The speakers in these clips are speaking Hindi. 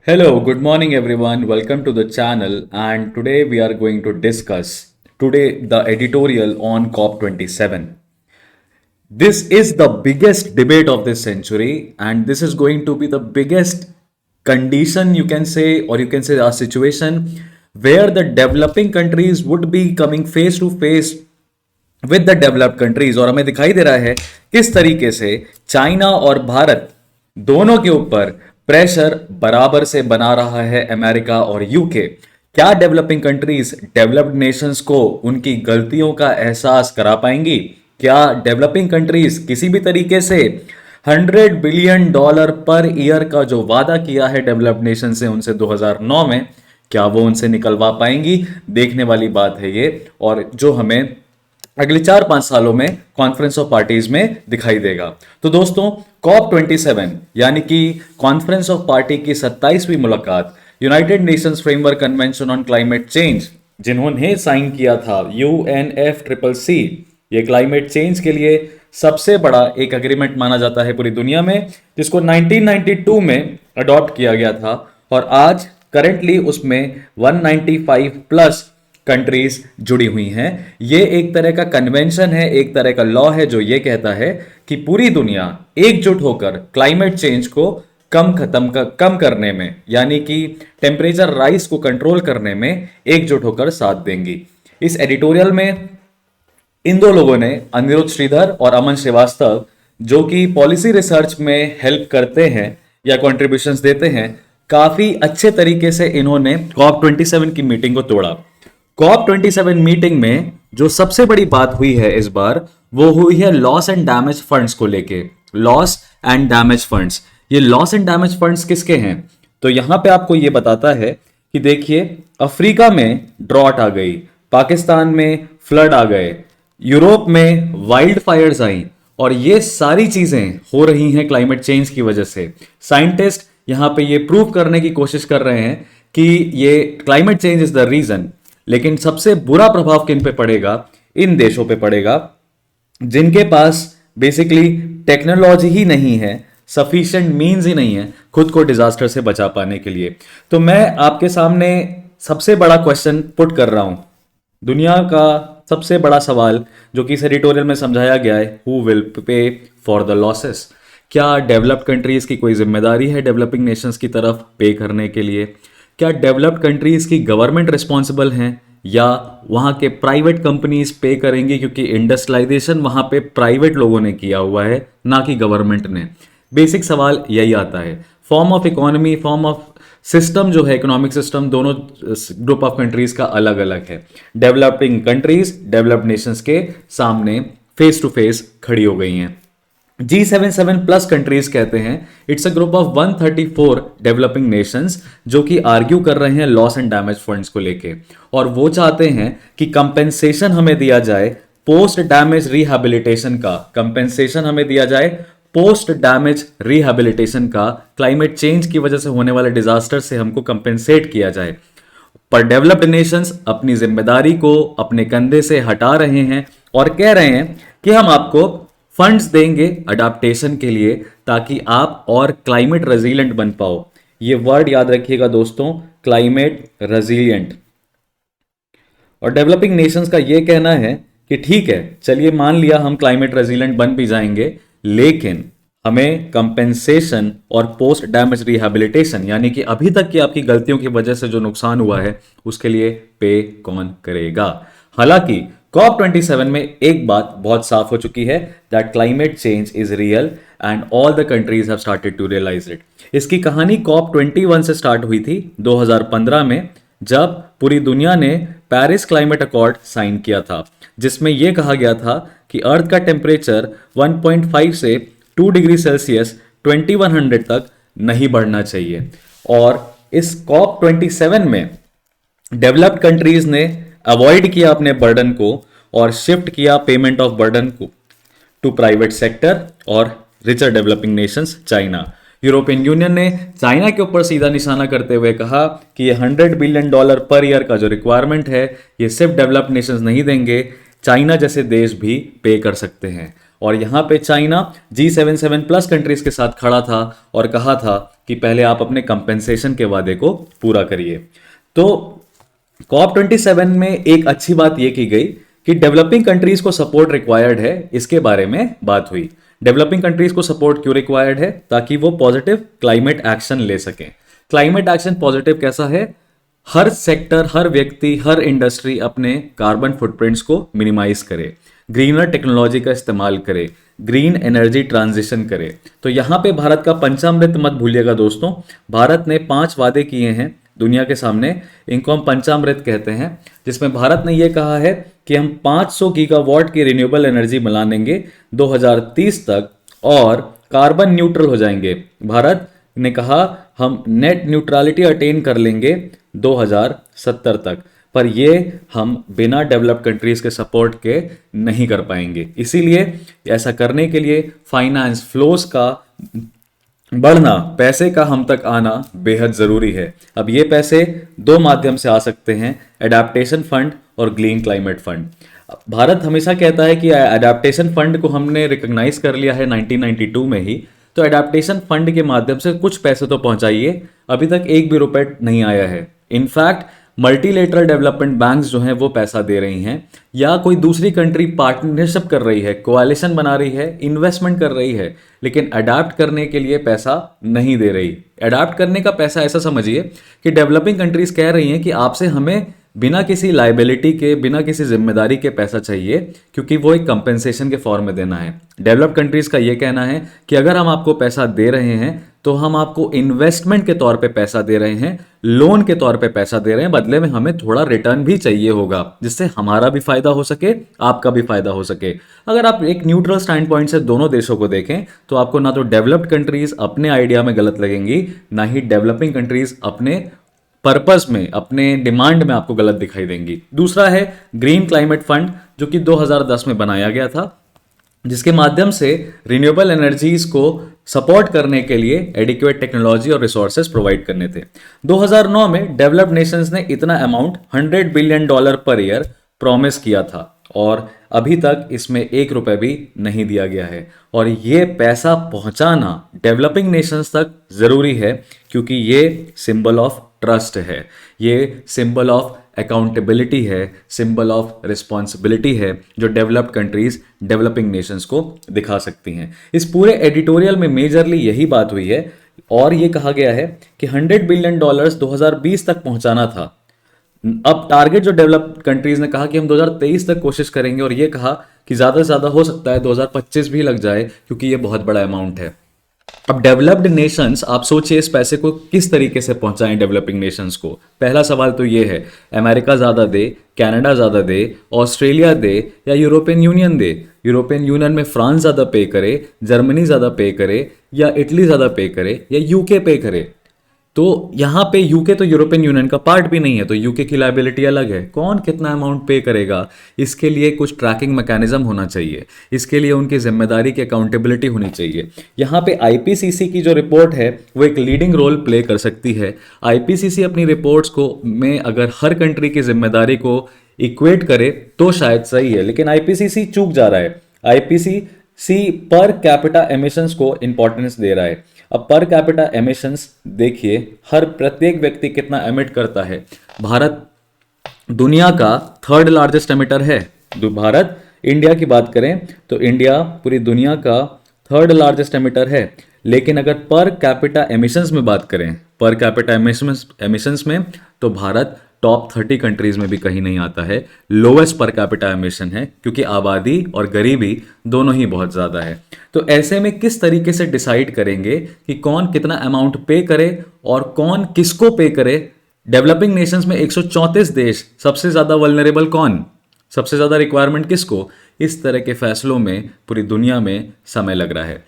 Hello, good morning everyone. Welcome to the channel and today we are going to discuss the editorial on COP27. This is the biggest debate of this century and this is going to be the biggest condition you can say, or you can say a situation where the developing countries would be coming face to face with the developed countries. और हमें दिखाई दे रहा है किस तरीके से चाइना और भारत दोनों के ऊपर प्रेशर बराबर से बना रहा है अमेरिका और यूके। क्या डेवलपिंग कंट्रीज डेवलप्ड नेशंस को उनकी गलतियों का एहसास करा पाएंगी? क्या डेवलपिंग कंट्रीज किसी भी तरीके से $100 बिलियन पर ईयर का जो वादा किया है डेवलप्ड नेशन से उनसे 2009 में, क्या वो उनसे निकलवा पाएंगी? देखने वाली बात है ये, और जो हमें अगले 4-5 सालों में कॉन्फ्रेंस ऑफ पार्टीज में दिखाई देगा। तो दोस्तों, COP27 यानी कि कॉन्फ्रेंस ऑफ पार्टी की 27वीं मुलाकात United Nations framework convention on climate change, जिन्होंने साइन किया था UNFCCC, ये क्लाइमेट चेंज के लिए सबसे बड़ा एक एग्रीमेंट माना जाता है पूरी दुनिया में, जिसको 1992 में अडॉप्ट किया गया था और आज करेंटली उसमें 195 प्लस कंट्रीज जुड़ी हुई हैं। ये एक तरह का कन्वेंशन है, एक तरह का लॉ है जो ये कहता है कि पूरी दुनिया एकजुट होकर क्लाइमेट चेंज को कम करने में, यानी कि टेम्परेचर राइज को कंट्रोल करने में एकजुट होकर साथ देंगी। इस एडिटोरियल में इन दो लोगों ने, अनिरुद्ध श्रीधर और अमन श्रीवास्तव, जो कि पॉलिसी रिसर्च में हेल्प करते हैं या कॉन्ट्रीब्यूशंस देते हैं, काफी अच्छे तरीके से इन्होंने COP27 की मीटिंग को तोड़ा। COP27 मीटिंग में जो सबसे बड़ी बात हुई है इस बार, वो हुई है लॉस एंड डैमेज फंड्स को लेके। लॉस एंड डैमेज फंड्स, ये लॉस एंड डैमेज फंड्स किसके हैं? तो यहां पे आपको ये बताता है कि देखिए, अफ्रीका में ड्रॉट आ गई, पाकिस्तान में फ्लड आ गए, यूरोप में वाइल्ड फायर्स आई, और ये सारी चीजें हो रही हैं क्लाइमेट चेंज की वजह से। साइंटिस्ट यहां पे ये प्रूव करने की कोशिश कर रहे हैं कि ये climate change is the reason. लेकिन सबसे बुरा प्रभाव किन पे पड़ेगा? इन देशों पे पड़ेगा जिनके पास बेसिकली टेक्नोलॉजी ही नहीं है, सफिशिएंट मींस ही नहीं है खुद को डिजास्टर से बचा पाने के लिए। तो मैं आपके सामने सबसे बड़ा क्वेश्चन पुट कर रहा हूं, दुनिया का सबसे बड़ा सवाल जो कि इस एडिटोरियल में समझाया गया है, who will pay for the losses? क्या डेवलप्ड कंट्रीज की कोई जिम्मेदारी है डेवलपिंग नेशंस की तरफ पे करने के लिए? क्या डेवलप्ड कंट्रीज की गवर्नमेंट रिस्पॉन्सिबल हैं या वहां के प्राइवेट कंपनीज पे करेंगी, क्योंकि इंडस्ट्रियलाइजेशन वहां पे प्राइवेट लोगों ने किया हुआ है, ना कि गवर्नमेंट ने? बेसिक सवाल यही आता है। Form of economy, form of system जो है, इकोनॉमिक सिस्टम, दोनों ग्रुप ऑफ कंट्रीज का अलग अलग है। डेवलपिंग कंट्रीज डेवलप्ड नेशंस के सामने फेस टू फेस खड़ी हो गई हैं। G77 प्लस कंट्रीज कहते हैं it's a group of 134 developing Nations जो कि आर्ग्यू कर रहे हैं लॉस एंड डैमेज फंड्स को लेके, और वो चाहते हैं कि कंपेंसेशन हमें दिया जाए पोस्ट डैमेज रिहैबिलिटेशन का। कंपेंसेशन हमें दिया जाए पोस्ट डैमेज रिहैबिलिटेशन का, क्लाइमेट चेंज की वजह से होने वाले डिजास्टर से हमको कंपेंसेट किया जाए। पर डेवलप्ड नेशंस अपनी जिम्मेदारी को अपने कंधे से हटा रहे हैं और कह रहे हैं कि हम आपको फंड्स देंगे अडाप्टेशन के लिए, ताकि आप और क्लाइमेट रेजिलिएंट बन पाओ। ये वर्ड याद रखिएगा दोस्तों, क्लाइमेट रेजिलिएंट। और डेवलपिंग नेशंस का ये कहना है कि ठीक है, चलिए मान लिया हम क्लाइमेट रेजिलिएंट बन भी जाएंगे, लेकिन हमें कंपेंसेशन और पोस्ट डैमेज रिहैबिलिटेशन, यानी कि अभी तक की आपकी गलतियों की वजह से जो नुकसान हुआ है उसके लिए पे कौन करेगा? हालांकि COP27 में एक बात बहुत साफ हो चुकी है, that climate change is real and all the countries have started to realise it. इसकी कहानी COP21 से स्टार्ट हुई थी 2015 में, जब पूरी दुनिया ने पेरिस क्लाइमेट अकॉर्ड साइन किया था, जिसमें यह कहा गया था कि अर्थ का टेम्परेचर 1.5 से 2 डिग्री सेल्सियस 2100 तक नहीं बढ़ना चाहिए। और इस COP27 में डेवलप्ड कंट्रीज ने अवॉइड किया अपने बर्डन को और शिफ्ट किया पेमेंट ऑफ बर्डन को टू प्राइवेट सेक्टर और richer developing nations, China. European Union ने चाइना के ऊपर सीधा निशाना करते हुए कहा कि ये $100 बिलियन पर ईयर का जो रिक्वायरमेंट है, ये सिर्फ डेवलप्ड नेशंस नहीं देंगे, चाइना जैसे देश भी पे कर सकते हैं। और यहाँ पे चाइना G77+ कंट्रीज के साथ खड़ा था और कहा था कि पहले आप अपने कंपेंसेशन के वादे को पूरा करिए। तो COP27 में एक अच्छी बात यह की गई कि डेवलपिंग कंट्रीज को सपोर्ट रिक्वायर्ड है, इसके बारे में बात हुई। डेवलपिंग कंट्रीज को सपोर्ट क्यों रिक्वायर्ड है? ताकि वो पॉजिटिव क्लाइमेट एक्शन ले सकें। क्लाइमेट एक्शन पॉजिटिव कैसा है? हर सेक्टर, हर व्यक्ति, हर इंडस्ट्री अपने कार्बन फुटप्रिंट्स को मिनिमाइज करे, ग्रीनर टेक्नोलॉजी का इस्तेमाल करे, ग्रीन एनर्जी ट्रांजिशन करे। तो यहां पे भारत का पंचामृत मत भूलिएगा दोस्तों। भारत ने 5 वादे किए हैं दुनिया के सामने, इनको हम पंचामृत कहते हैं, जिसमें भारत ने यह कहा है कि हम 500 गीगावाट की रिन्यूएबल एनर्जी बना लेंगे 2030 तक और कार्बन न्यूट्रल हो जाएंगे। भारत ने कहा हम नेट न्यूट्रलिटी अटेन कर लेंगे 2070 तक, पर ये हम बिना डेवलप्ड कंट्रीज के सपोर्ट के नहीं कर पाएंगे। इसीलिए ऐसा करने के लिए फाइनेंस फ्लोस का बढ़ना, पैसे का हम तक आना बेहद जरूरी है। अब ये पैसे 2 माध्यम से आ सकते हैं, एडेप्टेशन फंड और ग्रीन क्लाइमेट फंड। भारत हमेशा कहता है कि एडेप्टेशन फंड को हमने रिकॉग्नाइज कर लिया है 1992 में ही, तो एडेप्टेशन फंड के माध्यम से कुछ पैसे तो पहुंचाइए। अभी तक एक भी रुपए नहीं आया है। इनफैक्ट मल्टीलेटरल डेवलपमेंट बैंक्स जो हैं वो पैसा दे रही हैं, या कोई दूसरी कंट्री पार्टनरशिप कर रही है, कोalition बना रही है, इन्वेस्टमेंट कर रही है, लेकिन अडाप्ट करने के लिए पैसा नहीं दे रही। अडाप्ट करने का पैसा ऐसा समझिए कि डेवलपिंग कंट्रीज कह रही हैं कि आपसे हमें बिना किसी लाइबिलिटी के, बिना किसी जिम्मेदारी के पैसा चाहिए, क्योंकि वो एक कंपेंसेशन के फॉर्म में देना है। डेवलप्ड कंट्रीज का ये कहना है कि अगर हम आपको पैसा दे रहे हैं तो हम आपको इन्वेस्टमेंट के तौर पे पैसा दे रहे हैं, लोन के तौर पे पैसा दे रहे हैं, बदले में हमें थोड़ा रिटर्न भी चाहिए होगा, जिससे हमारा भी फायदा हो सके, आपका भी फायदा हो सके। अगर आप एक न्यूट्रल स्टैंड पॉइंट से दोनों देशों को देखें तो आपको ना तो डेवलप्ड कंट्रीज अपने आइडिया में गलत लगेंगी, ना ही डेवलपिंग कंट्रीज अपने पर्पस में, अपने डिमांड में आपको गलत दिखाई देंगी। दूसरा है ग्रीन क्लाइमेट फंड, जो कि 2010 में बनाया गया था, जिसके माध्यम से रिन्यूएबल एनर्जीज को सपोर्ट करने के लिए एडिक्वेट टेक्नोलॉजी और रिसोर्सेज प्रोवाइड करने थे। 2009 में डेवलप्ड नेशंस ने इतना amount $100 billion per year promise किया था और अभी तक इसमें 1 रुपए भी नहीं दिया गया है। और ये पैसा पहुंचाना डेवलपिंग नेशंस तक जरूरी है, क्योंकि ये सिंबल ऑफ ट्रस्ट है, ये सिंबल ऑफ अकाउंटेबिलिटी है, सिंबल ऑफ रिस्पॉन्सिबिलिटी है, जो डेवलप्ड कंट्रीज डेवलपिंग नेशंस को दिखा सकती हैं। इस पूरे एडिटोरियल में मेजरली यही बात हुई है और ये कहा गया है कि $100 बिलियन 2020 तक पहुंचाना था। अब टारगेट जो डेवलप्ड कंट्रीज ने कहा कि हम 2023 तक कोशिश करेंगे, और ये कहा कि ज़्यादा से ज़्यादा हो सकता है 2025 भी लग जाए, क्योंकि ये बहुत बड़ा अमाउंट है। अब डेवलप्ड नेशंस, आप सोचिए इस पैसे को किस तरीके से पहुंचाएं डेवलपिंग नेशंस को। पहला सवाल तो ये है, अमेरिका ज़्यादा दे, कनाडा ज़्यादा दे, ऑस्ट्रेलिया दे या यूरोपियन यूनियन दे? यूरोपियन यूनियन में फ्रांस ज़्यादा पे करे, जर्मनी ज़्यादा पे करे, या इटली ज़्यादा पे करे, या यूके पे करे? तो यहाँ पे यूके तो यूरोपियन यूनियन का पार्ट भी नहीं है, तो यूके की लायबिलिटी अलग है। कौन कितना अमाउंट पे करेगा, इसके लिए कुछ ट्रैकिंग मैकेनिज्म होना चाहिए, इसके लिए उनकी जिम्मेदारी की अकाउंटेबिलिटी होनी चाहिए। यहाँ पे आईपीसीसी की जो रिपोर्ट है वो एक लीडिंग रोल प्ले कर सकती है। आईपीसीसी अपनी रिपोर्ट्स को में अगर हर कंट्री की जिम्मेदारी को इक्वेट करे तो शायद सही है, लेकिन आईपीसीसी चूक जा रहा है। आईपीसीसी पर कैपिटा एमिशंस को इंपॉर्टेंस दे रहा है। अब पर कैपिटा एमिशंस देखिए, हर प्रत्येक व्यक्ति कितना एमिट करता है। भारत दुनिया का 3rd लार्जेस्ट एमिटर है। भारत, इंडिया की बात करें तो इंडिया पूरी दुनिया का 3rd लार्जेस्ट एमिटर है, लेकिन अगर पर कैपिटा एमिशंस में बात करें, पर कैपिटा एमिशंस में, तो भारत टॉप 30 कंट्रीज में भी कहीं नहीं आता है। लोवेस्ट पर कैपिटा एमिशन है, क्योंकि आबादी और गरीबी दोनों ही बहुत ज़्यादा है। तो ऐसे में किस तरीके से डिसाइड करेंगे कि कौन कितना अमाउंट पे करे और कौन किसको पे करे? डेवलपिंग नेशंस में 134 देश, सबसे ज़्यादा वल्नरेबल कौन, सबसे ज़्यादा रिक्वायरमेंट किसको? इस तरह के फैसलों में पूरी दुनिया में समय लग रहा है।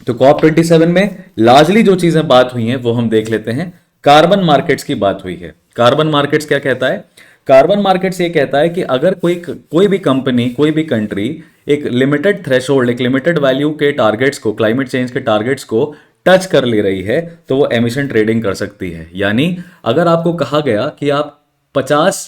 तो COP27 में लार्जली जो चीज़ें बात हुई हैं वो हम देख लेते हैं। कार्बन मार्केट्स की बात हुई है। कार्बन मार्केट्स क्या कहता है? कार्बन मार्केट्स ये कहता है कि अगर कोई भी कंपनी, कोई भी कंट्री एक लिमिटेड थ्रेशोल्ड, एक लिमिटेड वैल्यू के टारगेट्स को, क्लाइमेट चेंज के टारगेट्स को टच कर ले रही है, तो वो एमिशन ट्रेडिंग कर सकती है। यानी अगर आपको कहा गया कि आप 50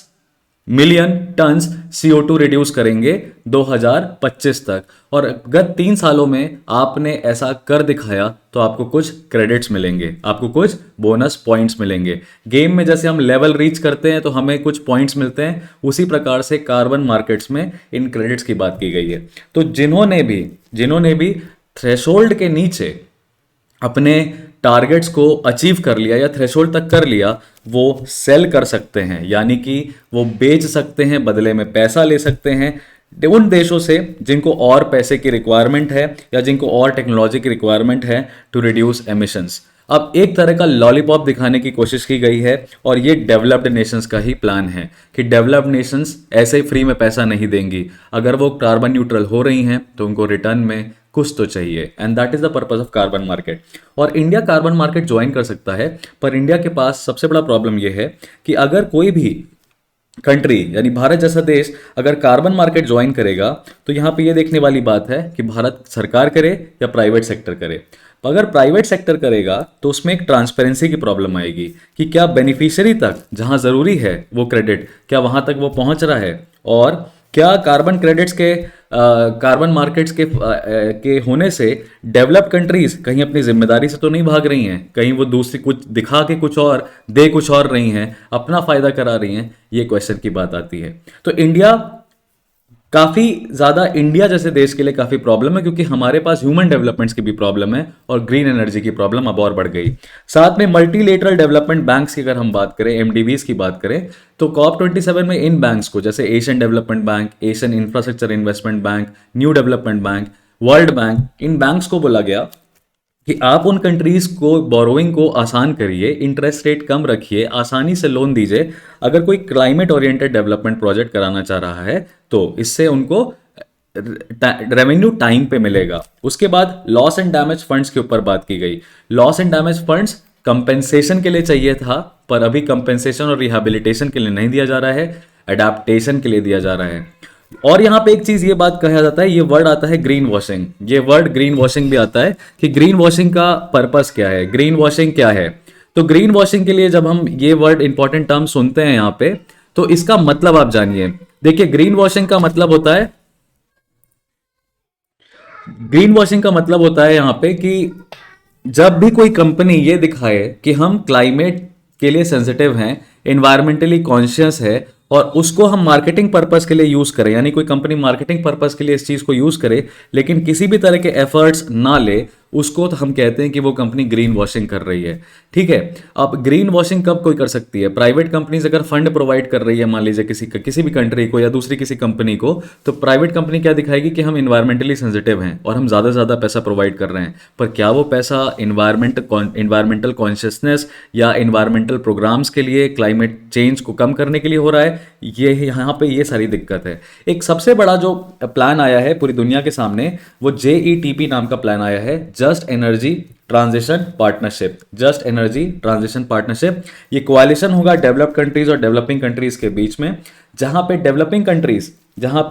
मिलियन टन्स CO2 रिड्यूस करेंगे 2025 तक। और गत 3 सालों में आपने ऐसा कर दिखाया तो आपको कुछ क्रेडिट्स मिलेंगे, आपको कुछ बोनस पॉइंट्स मिलेंगे। गेम में जैसे हम लेवल रीच करते हैं तो हमें कुछ पॉइंट्स मिलते हैं, उसी प्रकार से कार्बन मार्केट्स में इन क्रेडिट्स की बात की गई है। तो जिन्होंने भी थ्रेशोल्ड के नीचे अपने टारगेट्स को अचीव कर लिया या थ्रेशोल्ड तक कर लिया, वो सेल कर सकते हैं, यानी कि वो बेच सकते हैं, बदले में पैसा ले सकते हैं उन देशों से जिनको और पैसे की रिक्वायरमेंट है या जिनको और टेक्नोलॉजी की रिक्वायरमेंट है टू रिड्यूस एमिशंस। अब एक तरह का लॉलीपॉप दिखाने की कोशिश की गई है और ये डेवलप्ड नेशंस का ही प्लान है कि डेवलप्ड नेशंस ऐसे ही फ्री में पैसा नहीं देंगी। अगर वो कार्बन न्यूट्रल हो रही हैं तो उनको रिटर्न में कुछ तो चाहिए, and that is the purpose of carbon market. और इंडिया कार्बन मार्केट ज्वाइन कर सकता है, पर इंडिया के पास सबसे बड़ा प्रॉब्लम यह है कि अगर कोई भी कंट्री यानी भारत जैसा देश अगर कार्बन मार्केट ज्वाइन करेगा तो यहां पे ये देखने वाली बात है कि भारत सरकार करे या प्राइवेट सेक्टर करे। अगर प्राइवेट सेक्टर करेगा तो उसमें एक ट्रांसपेरेंसी की प्रॉब्लम आएगी कि क्या बेनिफिशियरी तक जहां जरूरी है वो क्रेडिट क्या वहां तक वो पहुंच रहा है, और क्या कार्बन क्रेडिट्स के कार्बन मार्केट्स के होने से डेवलप कंट्रीज कहीं अपनी जिम्मेदारी से तो नहीं भाग रही हैं, कहीं वो दूसरी कुछ दिखा के कुछ और दे कुछ और रही हैं, अपना फायदा करा रही हैं। ये क्वेश्चन की बात आती है। तो इंडिया जैसे देश के लिए काफी प्रॉब्लम है, क्योंकि हमारे पास ह्यूमन डेवलपमेंट्स की भी प्रॉब्लम है और ग्रीन एनर्जी की प्रॉब्लम अब और बढ़ गई। साथ में मल्टीलेटरल डेवलपमेंट बैंक्स की अगर हम बात करें, MDBs की बात करें, तो COP27 में इन बैंक्स को जैसे Asian development bank, Asian infrastructure investment bank, new development bank, world bank, इन बैंक्स को बोला गया कि आप उन कंट्रीज को बोरोइंग को आसान करिए, इंटरेस्ट रेट कम रखिए, आसानी से लोन दीजिए। अगर कोई क्लाइमेट ओरिएंटेड डेवलपमेंट प्रोजेक्ट कराना चाह रहा है तो इससे उनको रेवेन्यू टाइम पे मिलेगा। उसके बाद लॉस एंड डैमेज फंड्स के ऊपर बात की गई। Loss and damage funds compensation के लिए चाहिए था, पर अभी कंपेंसेशन और रिहेबिलिटेशन के लिए नहीं दिया जा रहा है, अडेप्टेशन के लिए दिया जा रहा है। और यहां पे एक चीज ये बात कहा जाता है, ये वर्ड आता है ग्रीन वॉशिंग। ये वर्ड ग्रीन वॉशिंग भी आता है कि ग्रीन वॉशिंग का पर्पस क्या है, ग्रीन वॉशिंग क्या है। तो ग्रीन वॉशिंग के लिए जब हम ये वर्ड इंपॉर्टेंट टर्म सुनते हैं यहां पे, तो इसका मतलब आप जानिए। देखिए, ग्रीन वॉशिंग का मतलब होता है, ग्रीन वॉशिंग का मतलब होता है यहां पे कि जब भी कोई कंपनी ये दिखाए कि हम क्लाइमेट के लिए सेंसिटिव हैं, एनवायरमेंटली कॉन्शियस है, और उसको हम मार्केटिंग पर्पस के लिए यूज करें, यानी कोई कंपनी मार्केटिंग पर्पस के लिए इस चीज को यूज करे लेकिन किसी भी तरह के एफर्ट्स ना ले, उसको तो हम कहते हैं कि वो कंपनी ग्रीन वॉशिंग कर रही है। ठीक है। अब ग्रीन वॉशिंग कब कोई कर सकती है? प्राइवेट कंपनीज अगर फंड प्रोवाइड कर रही है, मान लीजिए किसी भी कंट्री को या दूसरी किसी कंपनी को, तो प्राइवेट कंपनी क्या दिखाएगी कि हम इन्वायरमेंटली सेंसिटिव हैं और हम ज्यादा से ज्यादा पैसा प्रोवाइड कर रहे हैं। पर क्या वो पैसा इन्वायरमेंटल कॉन्शियसनेस या इन्वायरमेंटल प्रोग्राम्स के लिए, क्लाइमेट चेंज को कम करने के लिए हो रहा है? ये यहाँ पे ये सारी दिक्कत है। एक सबसे बड़ा जो प्लान आया है पूरी दुनिया के सामने, वो JETP नाम का प्लान आया है, just energy transition partnership. Just energy transition partnership, ये कोalition होगा डेवलप्ड कंट्रीज और डेवलपिंग कंट्रीज के बीच में, जहां पे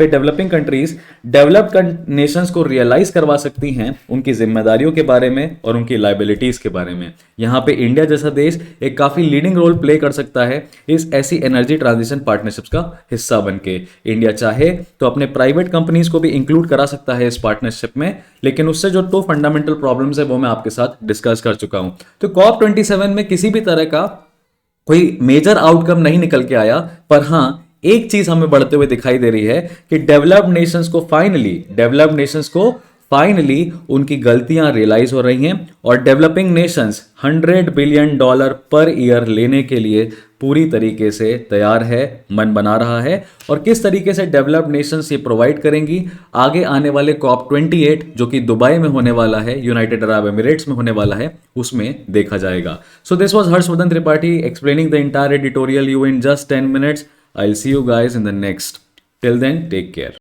डेवलपिंग कंट्रीज डेवलप्ड नेशंस को रियलाइज करवा सकती हैं उनकी जिम्मेदारियों के बारे में और उनकी लाइबिलिटीज के बारे में। यहां पे इंडिया जैसा देश एक काफी लीडिंग रोल प्ले कर सकता है इस ऐसी एनर्जी ट्रांजिशन पार्टनरशिप्स का हिस्सा बनके। इंडिया चाहे तो अपने प्राइवेट कंपनीज को भी इंक्लूड करा सकता है इस पार्टनरशिप में, लेकिन उससे जो 2 फंडामेंटल प्रॉब्लम्स है वो मैं आपके साथ डिस्कस कर चुका हूं। तो COP27 में किसी भी तरह का कोई मेजर आउटकम नहीं निकल के आया, पर हां एक चीज हमें बढ़ते हुए दिखाई दे रही है कि डेवलप्ड नेशंस को फाइनली उनकी गलतियां रियलाइज हो रही हैं और developing Nations $100 billion per year लेने के लिए पूरी तरीके से तैयार है, मन बना रहा है। और किस तरीके से डेवलप्ड नेशंस ये प्रोवाइड करेंगी आगे आने वाले COP28 जो कि दुबई में होने वाला है, यूनाइटेड अरब एमिरेट्स में होने वाला है, उसमें देखा जाएगा। So this was Harshvardhan Tripathi explaining the entire editorial you in just 10 minutes. I'll see you guys in the next. Till then, take care.